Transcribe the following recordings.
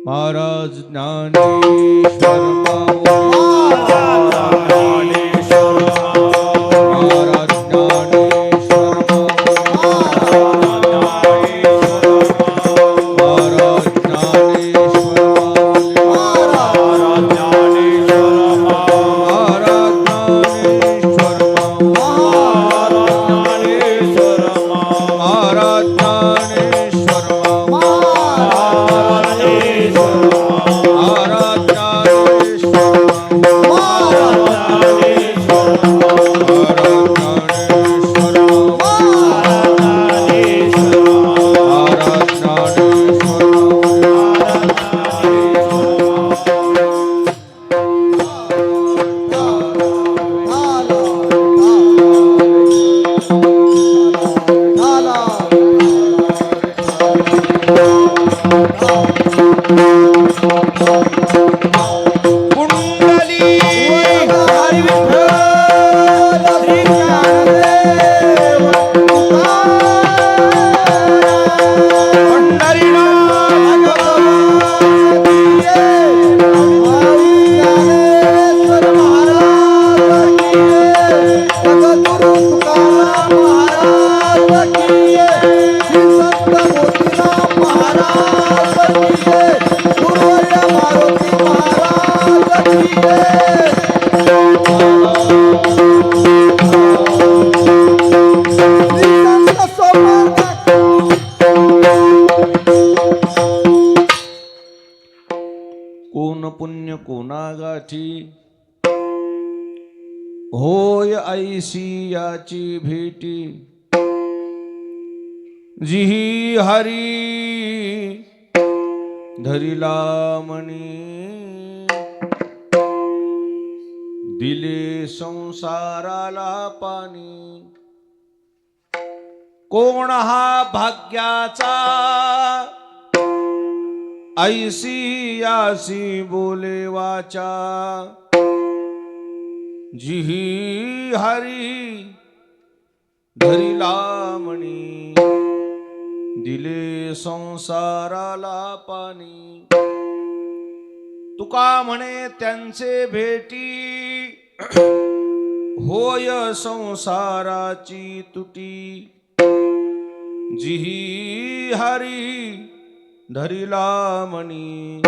महाराज ज्ञानेश्वर कोण पुण्य कोणागाठी होय ऐसी याची भेटी जिही हरी धरिला मनी दिले संसाराला पाणी कोण हा भाग्याचा ऐसी यासी बोले वाचा जिही हरी धरिला मणी दिले संसाराला पाणी तुका म्हणे त्यांचे भेटी होय संसाराची तुटी जिही हरी धरिला मणी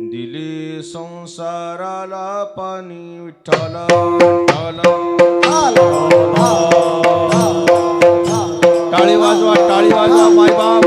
दिले संसाराला पाणी विठ्ठला टाळी वाजवा मायबाप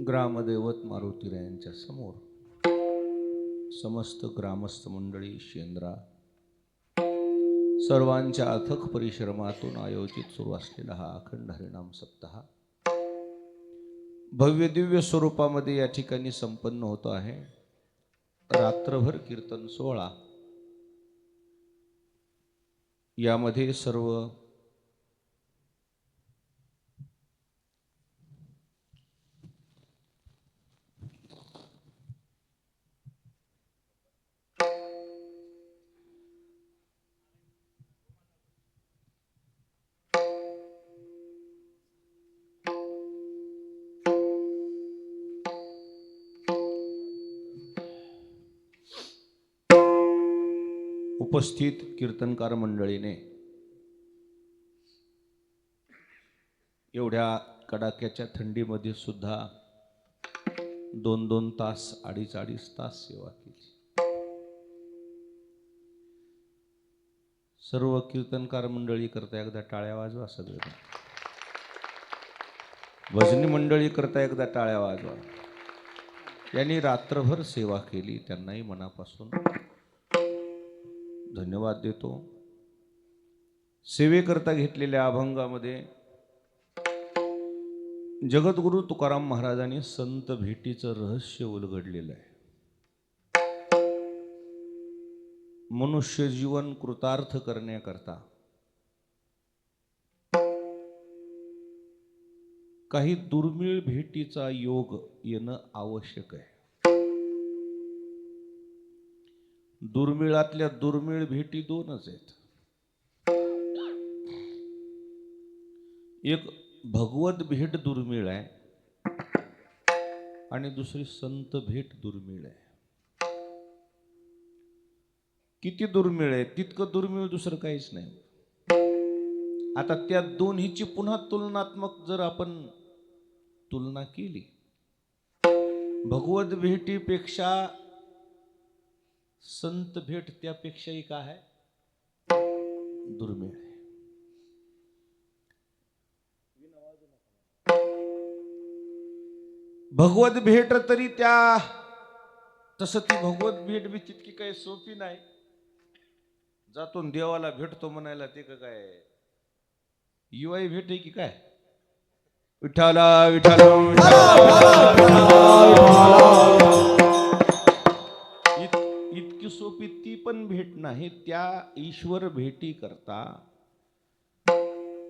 ग्रामदैवत मारुतीरायांच्या समोर समस्त ग्रामस्थ मंडळी शेंद्रा सर्वांच्या अथक परिश्रमातून आयोजित सुरू असलेला हा अखंड हरिनाम सप्ताह भव्य दिव्य स्वरूपामध्ये या ठिकाणी संपन्न होतो आहे। रात्रभर कीर्तन सोहळा यामध्ये सर्व उपस्थित कीर्तनकार मंडळीने एवढ्या कडाक्याच्या थंडीमध्ये सुद्धा 2-2 तास 2.5 तास सेवा केली. सर्व कीर्तनकार मंडळी करता एकदा टाळ्या वाजवा. सगळे भजनी मंडळी करता एकदा टाळ्या वाजवा. यांनी रात्रभर सेवा केली, त्यांनाही मनापासून धन्यवाद देतो. सेवेकरता घेतलेल्या अभंगामध्ये जगद्गुरु तुकाराम महाराजांनी संत भेटीचं रहस्य उलगडलेलं आहे. मनुष्य जीवन कृतार्थ करण्याकरता काही दुर्मिळ भेटीचा योग येणं आवश्यक आहे. दुर्मिळातल्या दुर्मिळ भेटी 2च आहेत. एक भगवत भेट दुर्मिळ आहे आणि दुसरी संत भेट दुर्मिळ आहे. किती दुर्मिळ आहे तितकं दुर्मिळ दुसरं काहीच नाही. आता त्या दोन्हीची पुन्हा तुलनात्मक जर आपण तुलना केली, भगवत भेटीपेक्षा संत भेट त्यापेक्षाही काय आहे, दुर्मिळ आहे. भगवत भेट तरी त्या तसं ती भगवत भेट बी तितकी काही सोपी नाही. जातो देवाला भेटतो म्हणायला ते का काय युवाई भेट आहे की काय? विठ्ठला विठ्ठला इतकी सोपी ती पण भेट नाही. त्या ईश्वर भेटी करता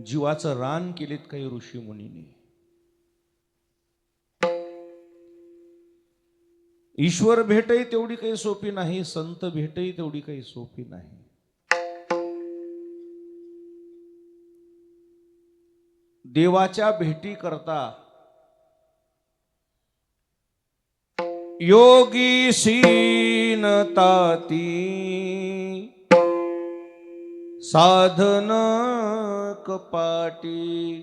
जीवाचं रान केलेत काही ऋषी मुनींनी. ईश्वर भेटही तेवढी काही सोपी नाही, संत भेटही तेवढी काही सोपी नाही. देवाच्या भेटी करता योगी सीन ताती साधन कपाटी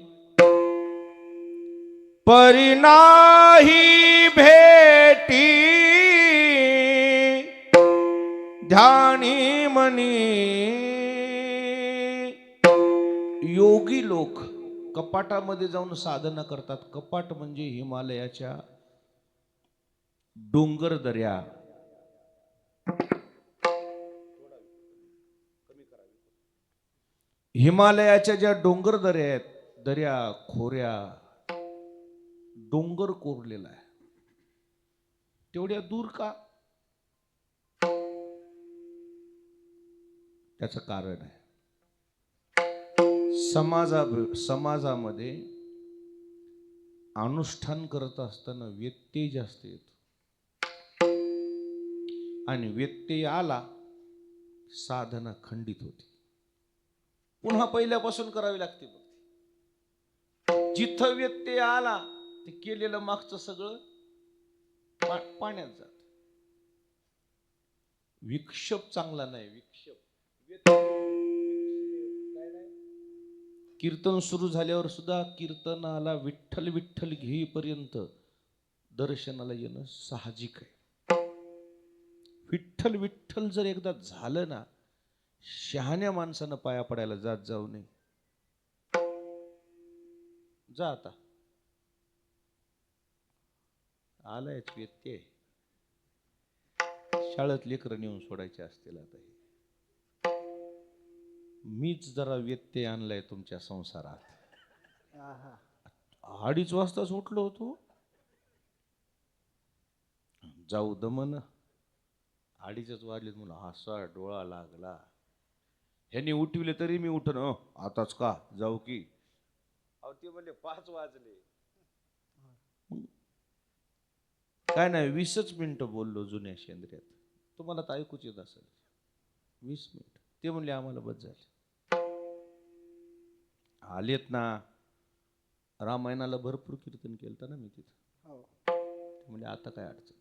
परिनाही भेटी ध्यानी मनी. योगी लोक कपाटामध्ये जाऊन साधना करतात. कपाट म्हणजे हिमालयाच्या डोंगर दऱ्या, हिमालयाच्या ज्या डोंगर दऱ्या आहेत, दऱ्या खोऱ्या डोंगर कोरलेला आहे, तेवढ्या दूर का? त्याचं कारण आहे समाजामध्ये अनुष्ठान करत असताना व्यत्यय जास्त येतो आणि व्यत्यय आला साधना खंडित होती. पुन्हा पहिल्यापासून करावी लागते. जिथं व्यत्यय आला ते केलेलं मागचं सगळं पाण्यात जात. विक्षेप चांगला नाही. विक्षेप कीर्तन सुरू झाल्यावर सुद्धा कीर्तनाला विठ्ठल विठ्ठल घेईपर्यंत दर्शनाला येणं साहजिक आहे. विठ्ठल विठ्ठल जर एकदा झालं ना, शहाण्या माणसानं पाया पडायला जाऊ नये. जा आता आलायच व्यत्यय. शाळेत लेकरं नेऊन सोडायचे असतील. आता मीच जरा व्यत्यय आणलाय तुमच्या संसारात. 2:30 वाजताच उठलो होतो. जाऊ दमन 2:30 वाजले म्हणून असा डोळा लागला. ह्यांनी उठविले तरी मी उठन. आताच का जाऊ की? अहो ते म्हणले 5 वाजले. काय नाही 20च मिनिटं बोललो जुन्या शेंद्र्यात. तुम्हाला तर ऐकूच येत असेल. 20 मिनिट ते म्हणले आम्हाला बस झाले. आलेत ना. रामायणाला भरपूर कीर्तन केलं ना मी तिथं. म्हणजे आता काय अडचण.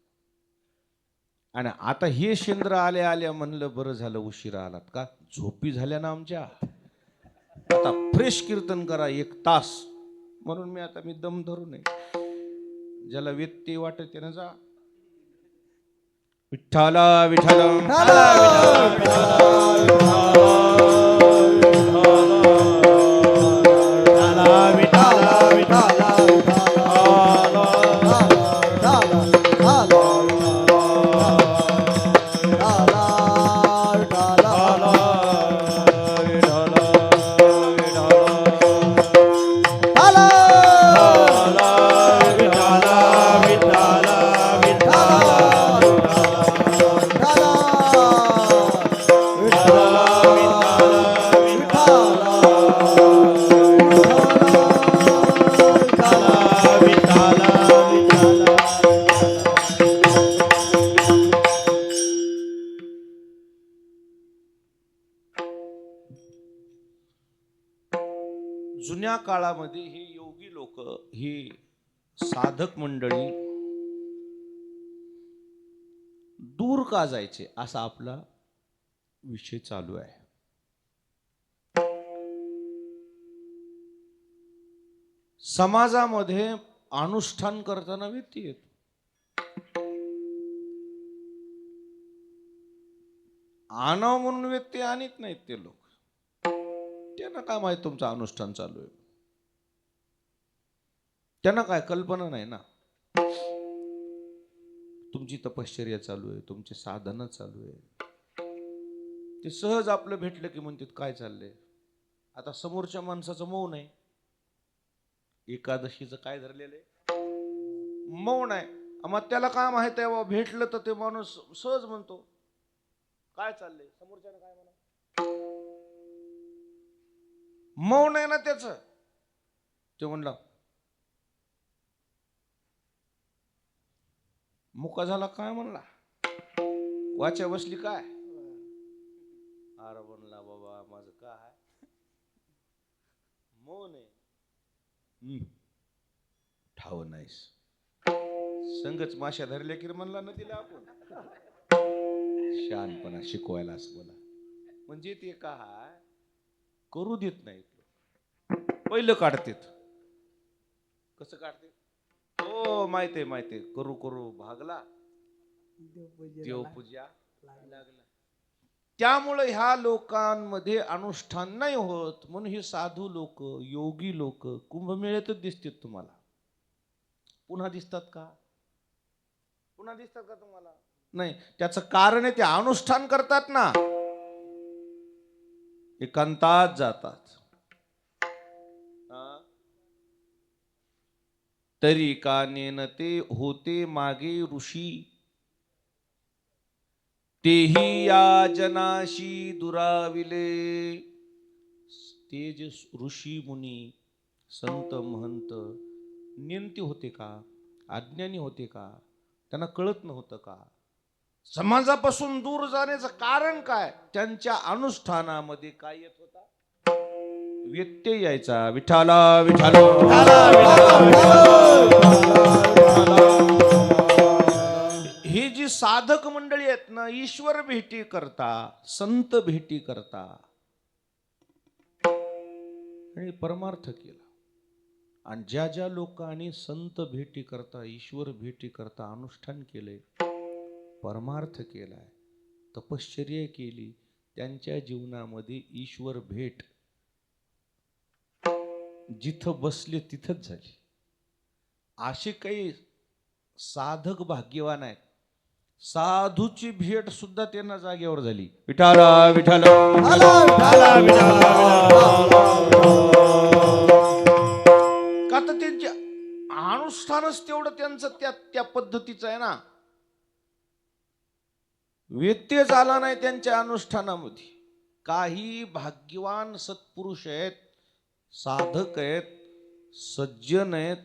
आणि आता हे शेंद्र आल्या आल्या म्हणलं बरं झालं उशिरा आलात, का झोपी झाल्या ना आमच्या, आता फ्रेश कीर्तन करा 1 तास. म्हणून मी दम धरू नये, ज्याला व्यत्यय वाटत त्यानं जा. विठ्ठला विठ्ठल जुन्या काळामध्ये हे योगी लोक, हे साधक मंडळी दूर का जायचे असा आपला विषय चालू आहे. समाजामध्ये अनुष्ठान करताना व्यत्यय येतो. आणाव म्हणून व्यत्यय आणत नाहीत ते लोक. त्यांना काय माहित तुमचं अनुष्ठान चालू आहे, त्यांना काय कल्पना नाही ना. तुमची तपश्चर्या चालू आहे, तुमचे साधन चालू आहे. ते सहज आपलं भेटलं की म्हणतात काय चाललंय. आता समोरच्या माणसाचं मौन आहे, एकादशीचं काय धरलेलं आहे, मौन आहे. मग त्याला काय माहित आहे, भेटलं तर ते माणूस सहज म्हणतो काय चाललंय, समोरच्यानं काय म्हणा, मौन आहे ना त्याच. ते म्हणला मुका झाला काय म्हणला, वाचा बसली काय, अरे म्हणला बाबा माझं काय मौन आहे. ठाव नाहीस, संगच माश्या धरल्या की म्हणला नदीला आपण. शहाणपणा शिकवायला असं बोला म्हणजे ते काय करू देत नाहीत. पहिलं काढतेत. कसं काढते, हो माहितीये माहितीये, करू करू भागला देवपूजा लागला. त्यामुळे ह्या लोकांमध्ये अनुष्ठान नाही होत. म्हणून हे साधू लोक, योगी लोक कुंभमेळ्यातच दिसतात तुम्हाला. पुन्हा दिसतात का, पुन्हा दिसतात का तुम्हाला नाही. त्याचं कारण आहे ते अनुष्ठान करतात ना, एकांतात जातात. तरी का नेनते होते मागे ऋषी, तेही या जनाशी दुराविले. ते जे ऋषी मुनी संत महंत नेमते होते का, अज्ञानी होते का, त्यांना कळत नव्हतं का, समाजापासून दूर जाण्याचं कारण काय, त्यांच्या अनुष्ठानामध्ये काय येत होता, व्यत्यय यायचा. विठ्ठला विठ्ठला ही जी साधक मंडळी आहेत ना, ईश्वर भेटी करता, संत भेटी करता आणि परमार्थ केला. आणि ज्या ज्या लोकांनी संत भेटी करता, ईश्वर भेटी करता अनुष्ठान केले, परमार्थ केलाय, तपश्चर्या केली, त्यांच्या जीवनामध्ये ईश्वर भेट जिथं बसले तिथंच झाली. असे काही साधक भाग्यवान आहेत, साधूची भेट सुद्धा त्यांना जागेवर झाली. विठ्ठला विठ्ठला का तर त्यांचे अनुष्ठानच तेवढं त्यांचं त्या पद्धतीचं आहे ना. व्यत्यय झाला नाही त्यांच्या अनुष्ठानामध्ये. काही भाग्यवान सत्पुरुष आहेत, साधक आहेत, सज्जन आहेत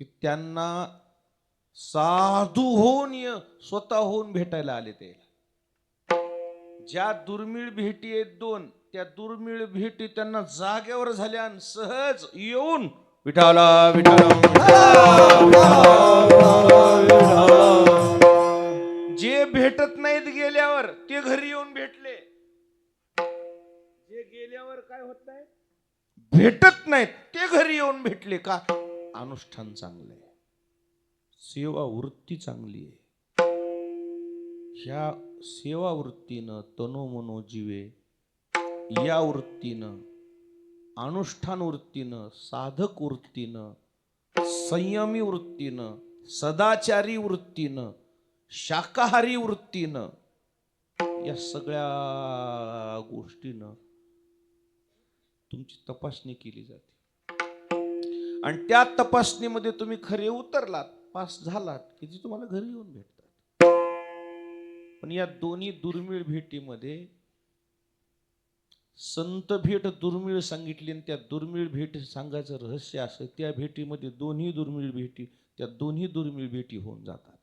की त्यांना साधू होऊन स्वतःहून भेटायला आले. ते ज्या दुर्मिळ भेटी आहेत 2, त्या दुर्मिळ भेटी त्यांना जागेवर झाल्या आणि सहज येऊन विठ्ठला विठ्ठला. भेटत नाहीत गेल्यावर, ते घरी येऊन भेटले. जे गेल्यावर काय होत नाही, भेटत नाहीत, ते घरी येऊन भेटले. का? अनुष्ठान चांगलं आहे, सेवा वृत्ती चांगली आहे. ह्या सेवा वृत्तीनं, तनो मनो जीवे, या वृत्तीनं, अनुष्ठान वृत्तीनं, साधक वृत्तीनं, संयमी वृत्तीनं, सदाचारी वृत्तीनं, शाकाहारी वृत्तीनं, या सगळ्या गोष्टीनं तुमची तपासणी केली जाते. आणि त्या तपासणीमध्ये तुम्ही खरे उतरलात, पास झालात, की जी तुम्हाला घरी येऊन भेटतात. पण या दोन्ही दुर्मिळ भेटीमध्ये संत भेट दुर्मिळ सांगितली, आणि त्या दुर्मिळ भेट सांगायचं रहस्य असं, त्या भेटीमध्ये दोन्ही दुर्मिळ भेटी, त्या दोन्ही दुर्मिळ भेटी होऊन जातात.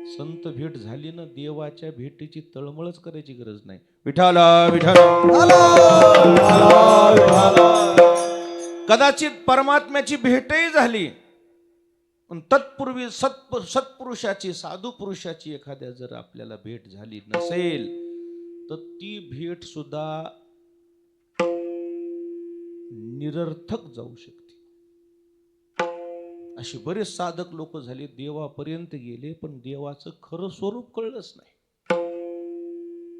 संत भेट झाली ना, देवाच्या भेटीची तळमळच करायची गरज नाही. विठाला विठाला, कदाचित परमात्म्याची भेटही झाली, पण तत्पूर्वी सत्पुरुषाची, साधू पुरुषाची एखाद्या जर आपल्याला भेट झाली नसेल, तर ती भेट सुद्धा निरर्थक जाऊ शकते. अशी बरेच साधक लोक झाले, देवापर्यंत गेले, पण देवाचं खरं स्वरूप कळलंच नाही.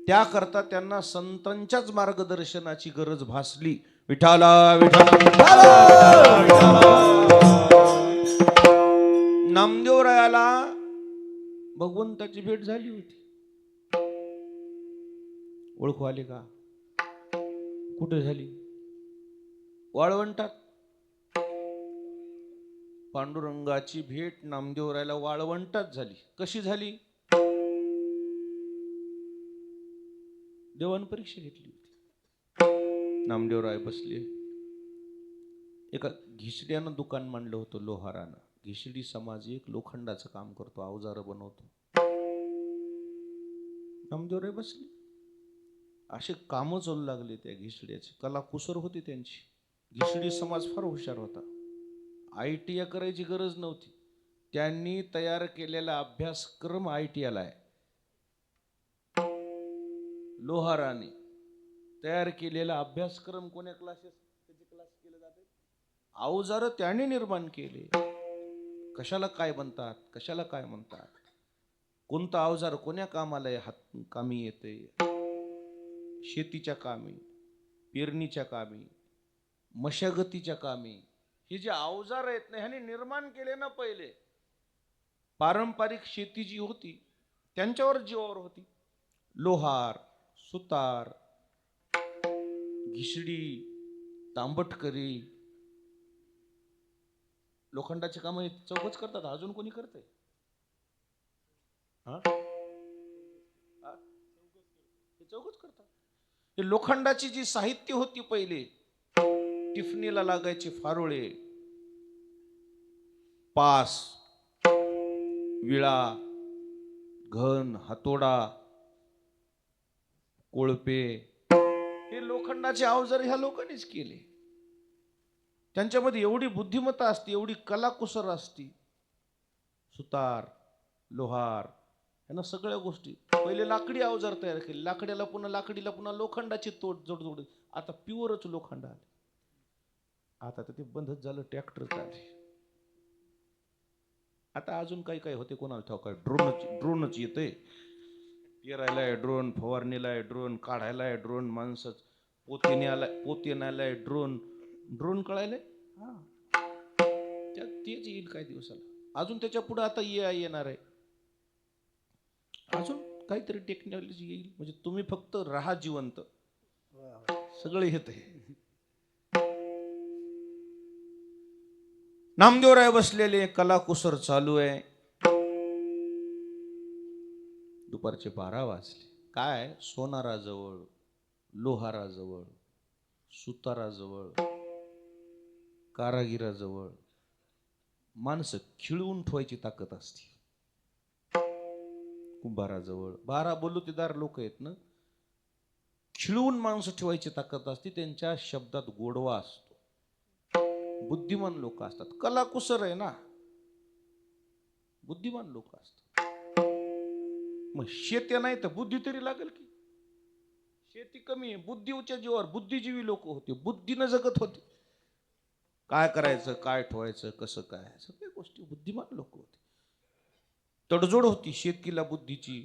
त्याकरता त्यांना संतांच्याच मार्गदर्शनाची गरज भासली. विठाला विठाला, नामदेवरायाला भगवंताची भेट झाली होती. ओळखू आले का? कुठे झाली? वाळवंटात. पांडुरंगाची भेट नामदेवरायाला वाळवंटात झाली. कशी झाली? देवानं परीक्षा घेतली होती. नामदेवराय बसले, एका घिसड्यानं दुकान मांडलं होतं, लोहारानं. घिसडी समाज एक लोखंडाचं काम करतो, अवजार बनवतो. नामदेवराय बसले, असे काम चालू लागले त्या घिसड्याचे. कला कुसर होती त्यांची. घिसडी समाज फार हुशार होता. ITI करायची गरज नव्हती. त्यांनी तयार केलेला अभ्यासक्रम ITI आहे. लोहाराने तयार केलेला अभ्यासक्रम कोण्या क्लासेस, त्याचे क्लास केले जाते. अवजार त्याने निर्माण केले. कशाला काय म्हणतात, कशाला काय म्हणतात, कोणतं अवजार कोण्या कामाला हात कामी येते, शेतीच्या कामी, पेरणीच्या कामी, मशागतीच्या कामी, हे जे अवजार आहेत ना, ह्याने निर्माण केले ना. पहिले पारंपरिक शेती जी होती त्यांच्यावर जीवावर होती. लोहार, सुतार, घिसडी, तांबटकरी, लोखंडाचे काम चौकच करतात. अजून कोणी करतंय? चौकच करतात. हे लोखंडाची जी साहित्य होती पहिले, टिफनीला लागायचे फारोळे, पास, विळा, घन, हातोडा, कोळपे, हे लोखंडाचे अवजार ह्या लोकांनीच केले. त्यांच्यामध्ये एवढी बुद्धिमत्ता असते, एवढी कलाकुसर असती. सुतार, लोहार, यांना सगळ्या गोष्टी. पहिले लाकडी अवजार तयार केले, लाकडीला पुन्हा लोखंडाची जोड. आता प्युअरच लोखंड आले. आता तर ते बंदच झालं, ट्रॅक्टर आले. आता अजून काही काही होते, कोणाला ठाऊक काय. ड्रोनच येते. पेरायला आहे ड्रोन, फवारणीला आहे ड्रोन, काढायला आहे ड्रोन, माणसं पोते न्यायला ड्रोन कळायला. तेच येईल काही दिवसाला. अजून त्याच्या पुढे आता AI येणार आहे. अजून काहीतरी टेक्नॉलॉजी येईल, म्हणजे तुम्ही फक्त राहा जिवंत, सगळं येत आहे. नामदेवराय बसलेले, कलाकुसर चालू आहे. दुपारचे 12 वाजले. काय? सोनाराजवळ, लोहाराजवळ, सुताराजवळ, कारागिराजवळ माणसं खिळवून ठेवायची ताकद असते. कुंभाराजवळ 12 बलुतेदार लोक आहेत ना, खिळवून माणसं ठेवायची ताकद असते. त्यांच्या शब्दात गोडवा असतो. बुद्धिमान लोक असतात. कलाकुसर आहे ना, बुद्धिमान लोक असतात. मग शेत्या नाही तर बुद्धी तरी लागेल की. शेती कमी आहे, बुद्धीच्या जीवावर बुद्धिजीवी लोक होते, बुद्धीनं जगत होते. काय करायचं, काय ठेवायचं, कसं काय, सगळ्या गोष्टी बुद्धिमान लोक होते. तडजोड होती शेतीला बुद्धीची,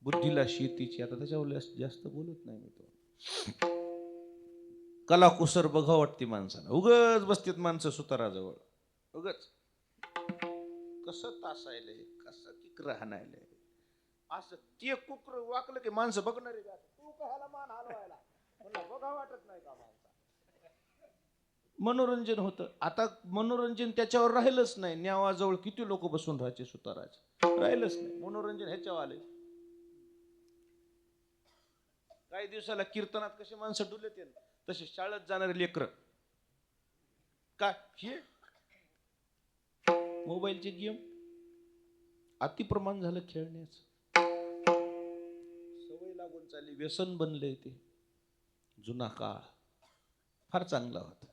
बुद्धीला शेतीची. आता त्याच्यावर जास्त बोलत नाही मी. तो कला कुसर बघा वाटते माणसाला. उगच बसतेत माणसं सुताराजवळ, उगच कसं तासायले, कसं किक राहणायले. असं ते कुकर वाकलं की माणसं बघणार आहे का, तू कशाला मान हलवायला, म्हणलं बघा वाटत नाही का माणसा. मनोरंजन होतं. आता मनोरंजन त्याच्यावर राहिलंच नाही. न्यावाजवळ किती लोक बसून राहायचे सुताराचे, राहिलंच नाही. मनोरंजन ह्याच्यावर आले. काही दिवसाला कीर्तनात कसे माणसं डुलत तसे शाळेत जाणारे लेकर काय हे मोबाईलचे गेम अतिप्रमाण झालं खेळण्याचं. सवय लागून चालली, व्यसन बनले. ते जुना काळ फार चांगला होता.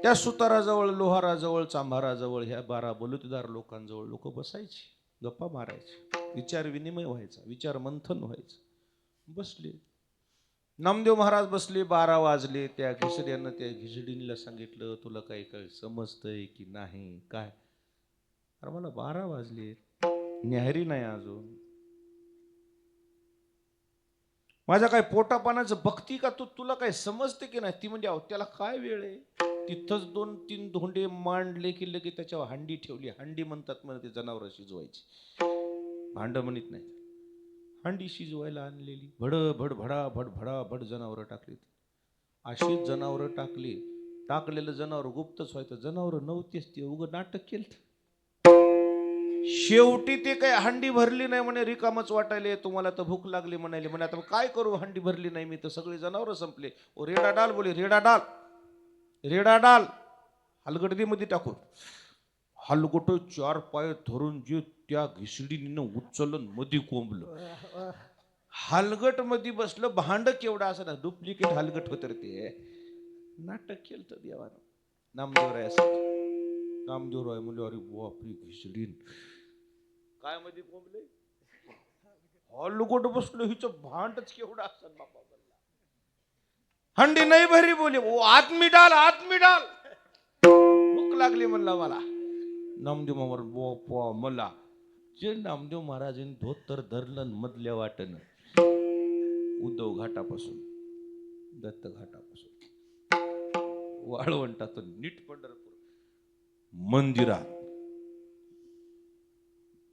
त्या सुताराजवळ, लोहाराजवळ, चांभाराजवळ, ह्या 12 बलुतेदार लोकांजवळ लोक बसायची, गप्पा मारायचे, विचार विनिमय व्हायचा, विचार मंथन व्हायचं. बसले नामदेव महाराज बसले. 12 वाजले. त्या घिसड्यानं त्या घिसडीला सांगितलं, तुला काही काही समजतंय की नाही काय. अरे मला 12 वाजले, न्याहारी नाही अजून, माझ्या काय पोटापानाचं बघती का तू, तुला काय समजते की नाही. ती म्हणजे अहो त्याला काय वेळ आहे. तिथंच 2-3 धोंडे मांडले की लगे त्याच्यावर हांडी ठेवली. हांडी म्हणतात म्हणे ते जनावर शिजवायची, भांड म्हणत नाही. हांडी शिजवायला आणलेली, भड भड भडा भड भडा भड जनावर टाकली. अशीच जनावर टाकली. टाकलेलं जनावर गुप्तच व्हायचं. जनावर नव्हतेच, ते उगं नाटक केलं. शेवटी ते काय हांडी भरली नाही म्हणे, रिकामच वाटायले, तुम्हाला तर भूक लागली म्हणाले. म्हणे आता काय करू, हांडी भरली नाही मी तर, सगळे जनावर संपले. ओ रेडा डाल बोले, रेडा डाल, रेडा डाल. हलगडीमध्ये टाकून हलगट 4 पाय धरून जे त्या घिसडीनं उचलून मध्ये कोंबलं. हलगट मध्ये बसलं. भांड केवढा असं ना, डुप्लिकेट हलगट होत ते. नाटक केलं तर देवानं. नामदेवरायासाठी. नामदेवराय म्हणजे अरे बापरी घिसडीन काय मध्ये कोंबले, हलगट बसलो, हिचं भांडच केवढा असं बापा. हंडी नाही भरी बोले, ओ आदमी डाल, आदमी डाल. भूक लागली म्हणला मला. नामदेव महाराज बापा मला जे नामदेव महाराजांनी धोतर धरलं मधल्या वाटन, उद्धव घाटापासून दत्त घाटापासून वाळवंटातून नीट पंढरपूर मंदिरात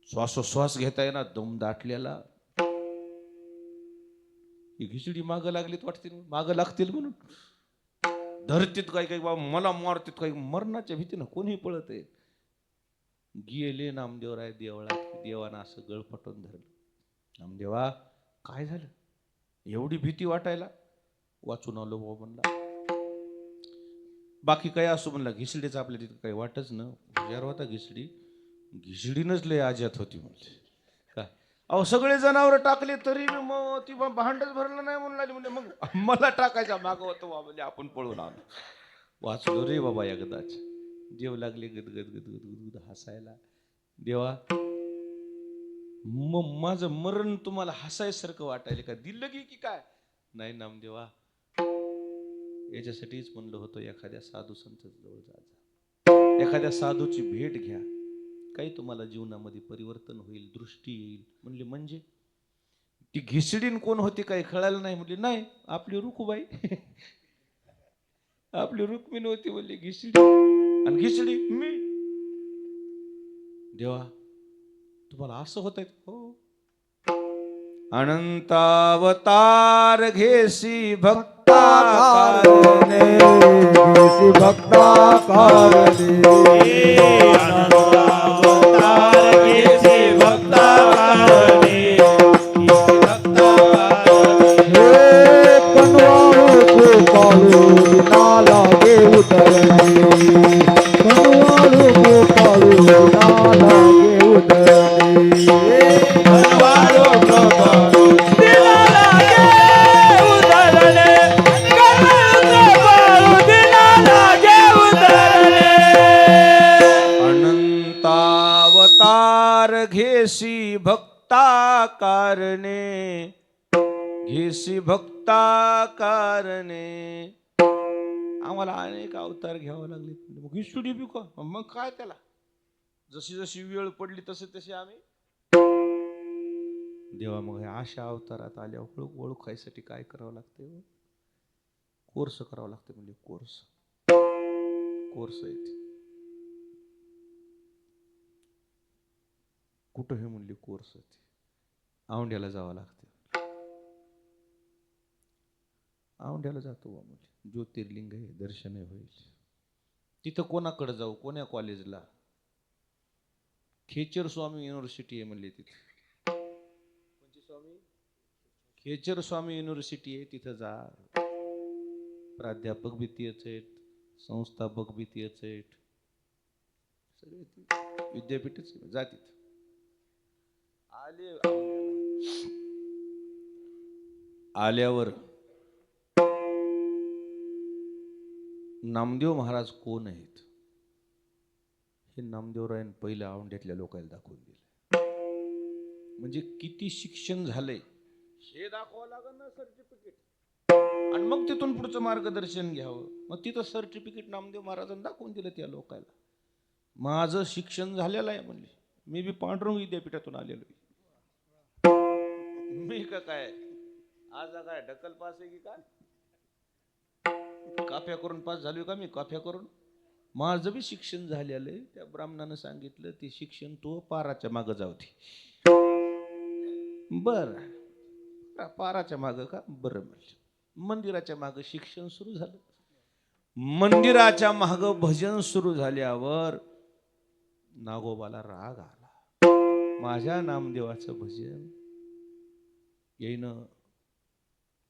श्वासोश्वास घेता येणार दम दाटलेला. ही घिसडी मागं लागलीत वाटते, मागं लागतील म्हणून धरतीत काही काही बाबा मला मारतीत, काही मरणाच्या भीतीनं कोणी पळत आहे. गेले नामदेवराय देवळात. देवानं असं गळफटून धरलं. नामदेवा काय झालं, एवढी भीती वाटायला. वाचून आलो बाबा म्हणला. बाकी काय असो म्हणला, घिसडीचं आपल्या तिथं काही वाटच ना. हुशार होता घिसडी, घिसडीनच लय आज्यात होती म्हणले. काय अहो सगळे जनावर टाकले तरी मग ती भांडच भरलं नाही म्हणून लागली. म्हणजे मग मला टाकायचा मागं होतं बाबा, म्हणजे आपण पळून आलो. वाचलो रे बाबा एकदाच. देव लागले गदगद गदगद गदगद हसायला. देवा मग माझं मरण तुम्हाला हसायसारखं वाटायला का, दिलं की काय. नाही नामदेवा, याच्यासाठीच म्हणलं होतं एखाद्या साधू संत जवळ जा, एखाद्या साधूची भेट घ्या, काही तुम्हाला जीवनामध्ये परिवर्तन होईल, दृष्टी येईल. म्हणले म्हणजे ती घिसडीन कोण होती काही कळायला नाही. म्हणले नाही, आपली रुकूबाई आपली रुक्मिणी होती. म्हणली घिसडी, आणि घिसडी मी. देवा तुम्हाला असं होत आहे. हो. अनंतावतार घेसी भक्ता कारणे, घेसी भक्ता कारणे, अनंतावतार घेसी भक्ता कारणे, घेसी भक्ता कारणे. कनवाळू गोपाळू ना लागे उतरणे, कनवाळू गोपाळू ना लागे उतरणे, कनवाळू गोपाळू दिला लागे उतरणे, कनवाळू गोपाळू दिला लागे उतरणे. घेसी भक्ता कारणे, घेसी भक्ता कारणे. आम्हाला अनेक अवतार घ्यावे लागले. मग ही स्टुडिओ बी का मग काय त्याला, जशी जशी वेळ पडली तसे तसे आम्ही देवा. मग अशा अवतारात आल्या ओळखायसाठी काय करावं लागतं? कोर्स करावा लागते. म्हणजे कोर्स आहे ते. कुठं हे म्हणले कोर्स आहे ते? औंढ्याला जावं लागते. औंढ्याला जातो बा म्हणजे ज्योतिर्लिंग आहे, दर्शन होईल तिथं. कोणाकडे जाऊ, कोण्या कॉलेजला? खेचर स्वामी युनिव्हर्सिटी आहे म्हणले तिथे. कोणती स्वामी? खेचर स्वामी युनिव्हर्सिटी आहे, तिथं जा. प्राध्यापक बी तेच आहेत, संस्थापक बी तेच आहेत, सगळे विद्यापीठच. जा तिथं. आल्यावर नामदेव महाराज कोण आहेत हे नामदेवरायन पहिल्या औंढ्यातल्या लोकांना दाखवून दिलं. म्हणजे किती शिक्षण झालंय हे दाखवावं लागेल ना, सर्टिफिकेट. आणि मग तिथून पुढचं मार्गदर्शन घ्यावं. मग तिथं सर्टिफिकेट नामदेव महाराजांनी दाखवून दिलं त्या लोकांना. माझं शिक्षण झालेलं आहे म्हणले. मी बी पांडुरंग विद्यापीठातून आलेलो आहे. मी का काय आज काय ढकल पास आहे की काय? काफ्या करून पास झालोय का मी? काफ्या करून. माझं बी शिक्षण झालेलं आहे. त्या ब्राह्मणानं सांगितलं ते शिक्षण तो पाराच्या मागं जाऊ दे. बर, पाराच्या मागं का? बरं म्हणलं. मंदिराच्या मागं शिक्षण सुरू झालं. मंदिराच्या मागं भजन सुरू झाल्यावर नागोबाला राग आला. माझ्या नामदेवाचं भजन येईनं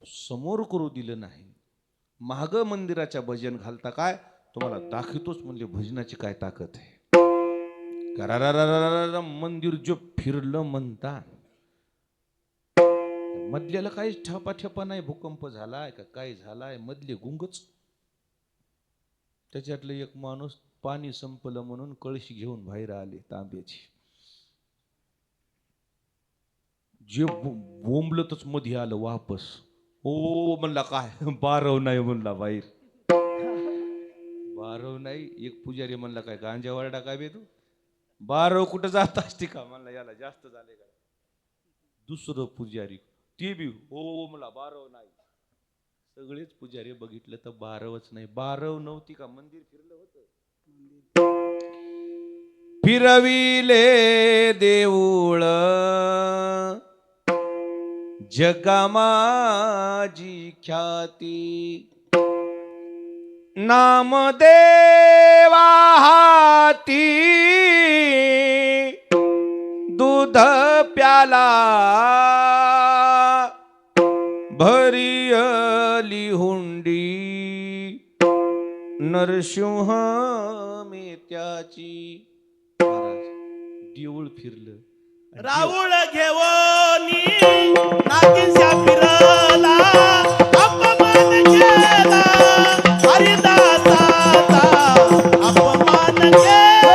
समोर करू दिलं नाही. माग मंदिराच्या भजन घालता काय? तुम्हाला दाखवतोच म्हणले भजनाची काय ताकद आहे. मंदिर जो फिरलं म्हणता, मधल्याला काहीच ठेपा नाही. भूकंप झालाय का काय झालाय? मधले गुंगच. त्याच्यातलं एक माणूस पाणी संपलं म्हणून कळशी घेऊन बाहेर आले तांब्याची. जे बोंबलतच मध्ये आलं वापस. ओ म्हणला काय? बारव नाही म्हणला बाहेर. बारव नाही. एक पुजारी म्हणला काय गांजा वरडा काय बे तू? बारव कुठं जात असते का? म्हणला याला जास्त झाले का? दुसरं पुजारी ते बी हो म्हणला बारव नाही. सगळेच पुजारी बघितलं तर बारवच नाही. बारव नव्हती का? मंदिर फिरलं होतं. फिरविले देऊळ जगामाजी ख्याती, नामदेवा हाती दूध प्याला भरियली हुंडी, नरसिंह मेत्याची. देऊळ फिरलं. राऊळ घेवनी नागेशा फिरला, अपमान केला हरिदासाचा, अपमान केला.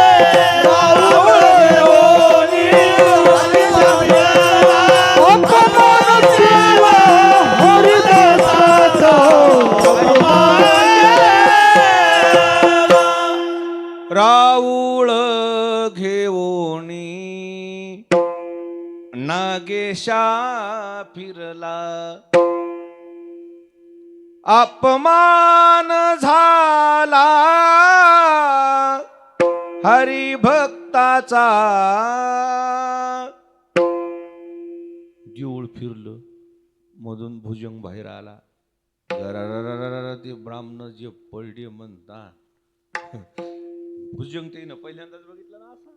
राऊळ घेवनी नागेशा फिरला, अपमान केला हरिदासाचा, अपमान केला. राऊळ घेवणी नागेशा फिरला, अपमान झाला हरिभक्ताचा. देऊळ फिरलं, मधून भुजंग बाहेर आला. ते ब्राह्मण जे पडले म्हणता. भुजंग त्यानं पहिल्यांदाच बघितलं ना असं.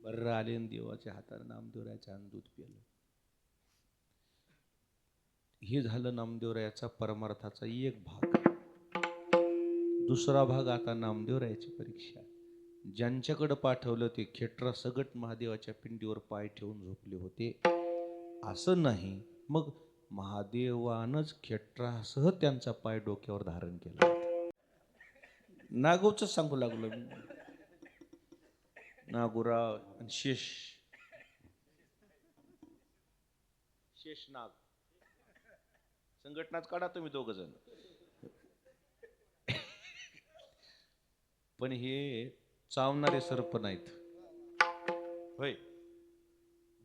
बर्र आले देवाच्या हाताने नामदेवरायाच्या दूध पिलं. हे झालं नामदेवरायाचा परमार्थाचा एक भाग. दुसरा भाग आता नामदेवरायाची परीक्षा. ज्यांच्याकडे पाठवलं ते खेटरा सगट महादेवाच्या पिंडीवर पाय ठेवून झोपले होते. असं नाही, मग महादेवानच खेटरासह त्यांचा पाय डोक्यावर धारण केला. नागोच सांगू लागलो मी. नागोराव आणि शेष शेषनाग संघटनाच काढा तुम्ही दोघ जण. पण हे चावणारे सर्प नाहीत. होय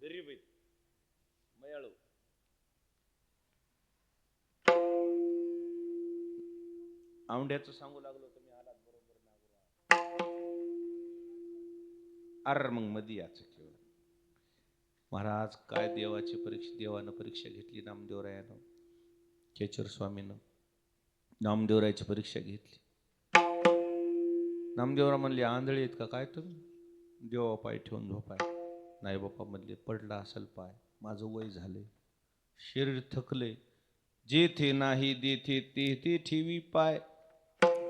गरीब आहेत मयाळू. औंड्याचं सांगू लागलो तुम्ही आलात बरोबर अर मग मधी याच केवळ. महाराज काय देवाची परीक्षा, देवानं परीक्षा घेतली नामदेवरायानं, केचर स्वामीनं नामदेवरायाची परीक्षा घेतली. नामदेवराव म्हणले आंधळे आहेत का काय तुम्ही, देवा पाय ठेवून झोपाय. नाही बाप्पा म्हणले पडला असेल पाय, माझं वय झालंय, शरीर थकले, जेथे नाही देथे ते ठेवी पाय,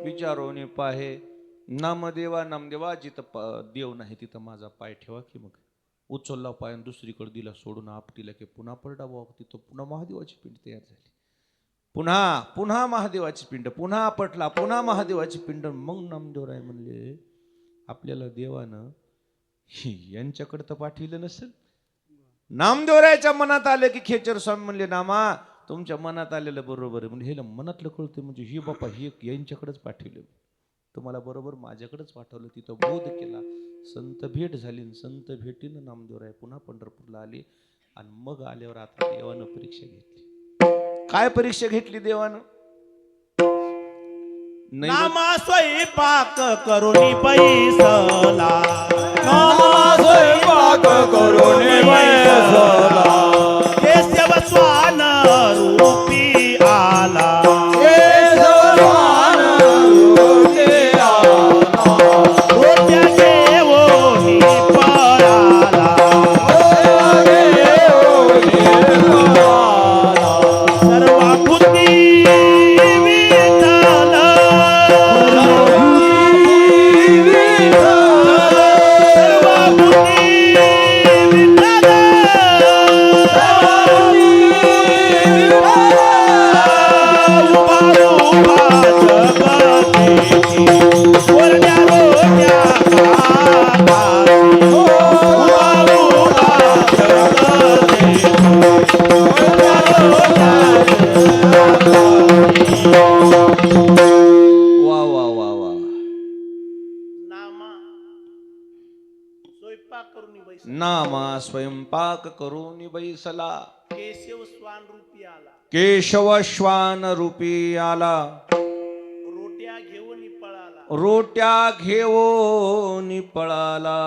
विचारोने पाहे नामदेवा नामदेवा, जिथं देव नाही तिथं माझा पाय ठेवा की. मग उचलला पाय आणि दुसरीकडे दिला सोडून आपटीला की पुन्हा पडला बाबा, तिथं पुन्हा महादेवाची पिंड तयार झाली. पुन्हा महादेवाची पिंड, पुन्हा आपटला, पुन्हा महादेवाची पिंड. मग नामदेवराय म्हणले आपल्याला देवानं यांच्याकडे तर पाठविलं नसेल. नामदेवरायाच्या मनात आलं की खेचर स्वामी म्हणले नामा तुमच्या मनात आलेलं बरोबर आहे. म्हणजे हे मनातलं कळतं, म्हणजे ही बापा ही यांच्याकडेच पाठवलं, तुम्हाला बरोबर माझ्याकडेच पाठवलं. तिथं बोध केला, संत भेट झाली, संत भेटीनं नामदेवराय पुन्हा पंढरपूरला आले. आणि मग आल्यावर आता देवानं परीक्षा घेतली. काय परीक्षा घेतली देवानं? नामा स्वयंपाक करुणी बैसला, नामा स्वयंपाक करुणी बैसला, केशव स्वान रूपी आला, केशव स्वान रूपी आला, रोट्या घेऊन पळाला, सर्वाभूती विठ्ठल, सर्वाभूती विठ्ठल, उभा उभा जगतेची, वरड्या रोट्या खाताची, उभा उभा जगतेची, वरड्या रोट्या वा वा वा वा. नामा स्वयंपाक करून बैसला, नामा स्वयंपाक करून बैसला, केशव स्वान रूपी आला, केशव श्वान रूपी आला, रोट्या घेऊन पळाला, रोट्या घेऊन पळाला,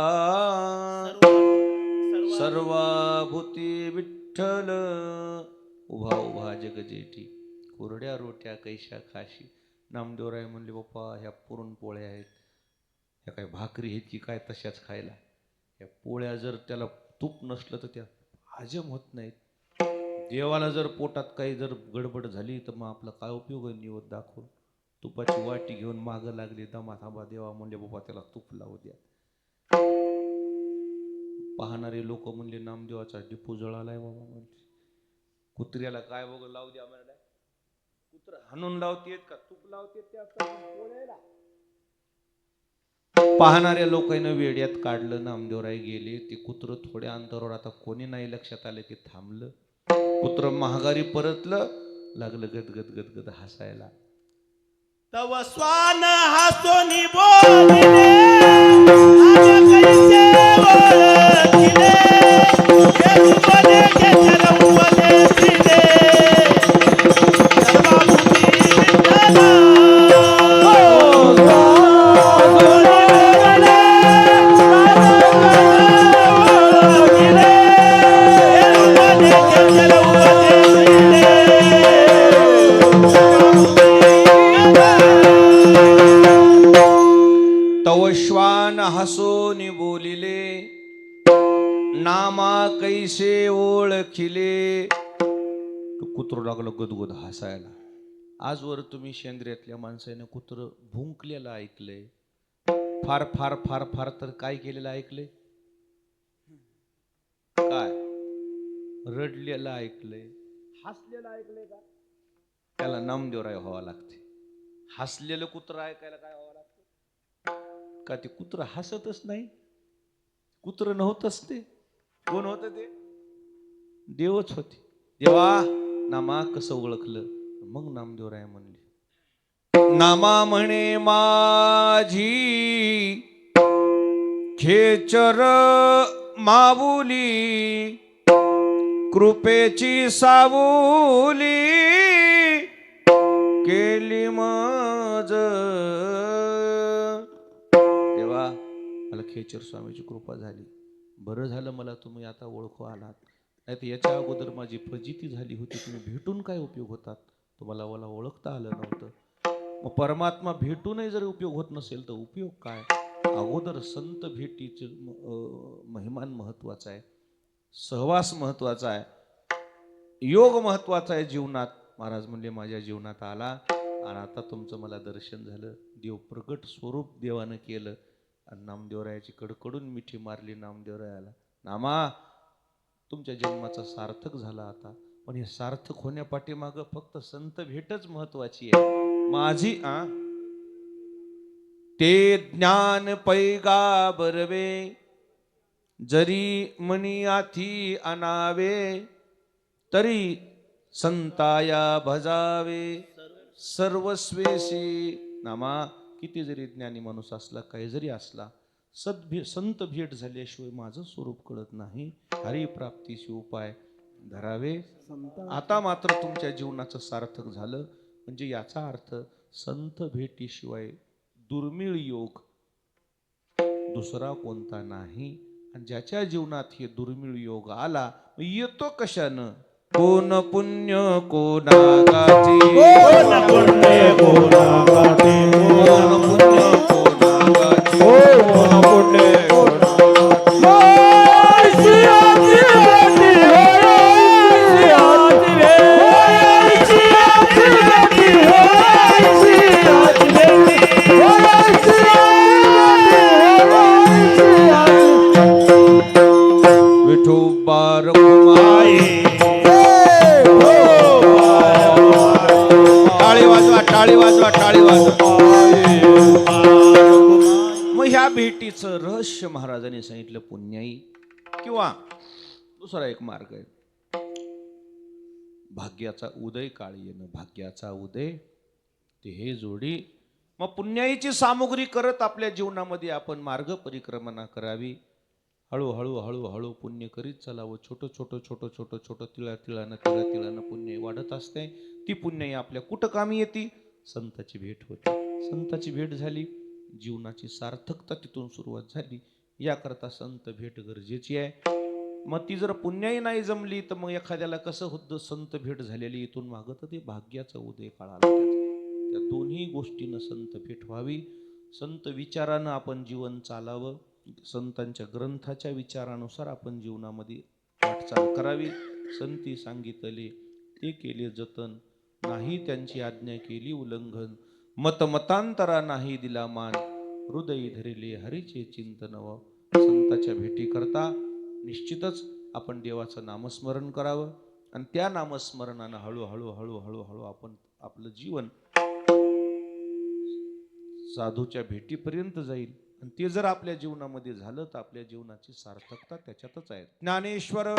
सर्वाभूती विठ्ठल, उभा उभा जगजेठी, कोरड्या रोट्या कैशा खाशी. नामदेवराय म्हणले बाप्पा ह्या पुरणपोळ्या आहेत, ह्या काय भाकरी आहेत की काय तशाच खायला. ह्या पोळ्या जर त्याला तूप नसलं तर त्या हजम होत नाहीत. देवाला जर पोटात काही जर गडबड झाली तर मग आपला काय उपयोग आहे निवद दाखवून. तुपाची वाटी घेऊन मागं लागली, दमा थांबा देवा म्हणले बाबा त्याला तूप लावू द्या. पाहणारे लोक म्हणले नामदेवाचा डिपो जळालाय बाबा. म्हणले कुत्र्याला काय बघ लावू द्या म्हणलं, कुत्र हाणून लावतेत का तूप लावतेत त्या पोळ्याला. पाहणाऱ्या लोकांना वेड्यात काढलं. नामदेवराय गेले, ते कुत्र थोड्या अंतरावर, आता कोणी नाही लक्षात आलं की थांबलं. कुत्र महागारी परतलं, लागलं गदगद गदगद हसायला. तव स्वान हसोनी बोलिले, आज कैसे ओळखिले, येसुवने केशर उपदेशिले, सर्वाभूती विठ्ठल, ओळखिले, येसुवने केशर उपदेशिले, तव श्वान हसोनी बोलिले, नामा कैसे ओळखिले. तो कुत्र लागलं गदगद हसायला. आजवर तुम्ही शेंद्र्यातल्या माणसाने कुत्र भुंकलेलं ऐकलंय, फार फार फार फार तर काय केलेलं ऐकलंय, काय रडलेलं ऐकलंय, हसलेलं ऐकलंय का? त्याला नामदेवराय व्हावं लागते. हसलेलं कुत्र ऐकायला काय व्हावं लागतं का? ते कुत्र हसतच नाही, कुत्र नव्हतंच ते. कोण होतं ते? देवच होते. देवा नामा कसं ओळखलं? मग नामदेवराय म्हणले, नामा म्हणे माझी खेचर माऊली, कृपेची सावली केली मज. देवा मला खेचर स्वामीची कृपा झाली, बरं झालं मला तुम्ही आता ओळखू आलात, नाही तर याच्या अगोदर माझी फजिती झाली होती. तुम्ही भेटून काय उपयोग होतात? तुम्हाला मला ओळखता आलं नव्हतं. मग परमात्मा भेटूनही जर उपयोग होत नसेल तर उपयोग काय? अगोदर संत भेटीचे महिमान महत्वाचा आहे, सहवास महत्वाचा आहे, योग महत्वाचा आहे जीवनात. महाराज म्हणले माझ्या जीवनात आला आणि आता तुमचं मला दर्शन झालं. देव प्रगट स्वरूप देवानं केलं आणि नामदेवरायाची कडकडून मिठी मारली नामदेवरायाला. नामा तुमच्या जन्माचा सार्थक झाला आता, पण हे सार्थक होण्यापाठीमागं फक्त संत भेटच महत्वाची आहे माझी. ते ज्ञान पैगा बरवे, जरी मनी आथी अनावे, तरी संताया भजावे सर्वस्वेशी. नामा किती जरी ज्ञानी माणूस असला, काही जरी असला, संत भेट झाल्याशिवाय माझं स्वरूप कळत नाही. हरिप्राप्तीशी उपाय धरावे. आता मात्र तुमच्या जीवनाचं सार्थक झालं, म्हणजे याचा अर्थ संत भेटीशिवाय दुर्मिळ योग दुसरा कोणता नाही. आणि ज्याच्या जीवनात हे दुर्मिळ योग आला, येतो कशानं? कोण पुण्य कोणागाची, कोण पुण्य कोणागाची, कोण पुण्य कोणागाची, कोण पुण्य विठोबा रखुमाई. टाळी वाजवा, टाळी वाजवा, टाळी वाजवा. मग ह्या भेटीचं रहस्य महाराजांनी सांगितलं पुण्याई. किंवा दुसरा एक मार्ग आहे, भाग्याचा उदय काळी येणं. भाग्याचा उदय ते हे जोडी. मग पुण्याईची सामुग्री करत आपल्या जीवनामध्ये आपण मार्ग परिक्रमणा करावी. हळूहळू हळूहळू पुण्य करीत चालावं. छोटं छोटं छोटं छोटं छोटं तिळातिळानं पुण्य वाढत असते. ती पुण्याई आपल्या कुठं कामी येते? संताची भेट होते. संताची भेट झाली, जीवनाची सार्थकता तिथून सुरुवात झाली. याकरता संत भेट गरजेची आहे. मग ती जर पुण्याई नाही जमली तर मग एखाद्याला कसं होतं? संत भेट झालेली इथून मागं तर ते भाग्याचा उदय काळाला त्याचा. त्या दोन्ही गोष्टीनं संत भेट व्हावी. संत विचारानं आपण जीवन चालावं. संतांच्या ग्रंथाच्या विचारानुसार आपण जीवनामध्ये वाटचाल करावी. संती सांगितले ते केले जतन, नाही त्यांची आज्ञा केली उल्लंघन. मतमतांतरा नाही दिला मान, हृदयी धरिले हरीचे चिंतन. संताच्या भेटी करता निश्चितच आपण देवाचं नामस्मरण करावं आणि त्या नामस्मरणानं हळूहळू हळूहळू हळू आपण आपलं जीवन साधूच्या भेटीपर्यंत जाईल. आणि ते जर आपल्या जीवनामध्ये झालं तर आपल्या जीवनाची सार्थकता त्याच्यातच आहे. ज्ञानेश्वर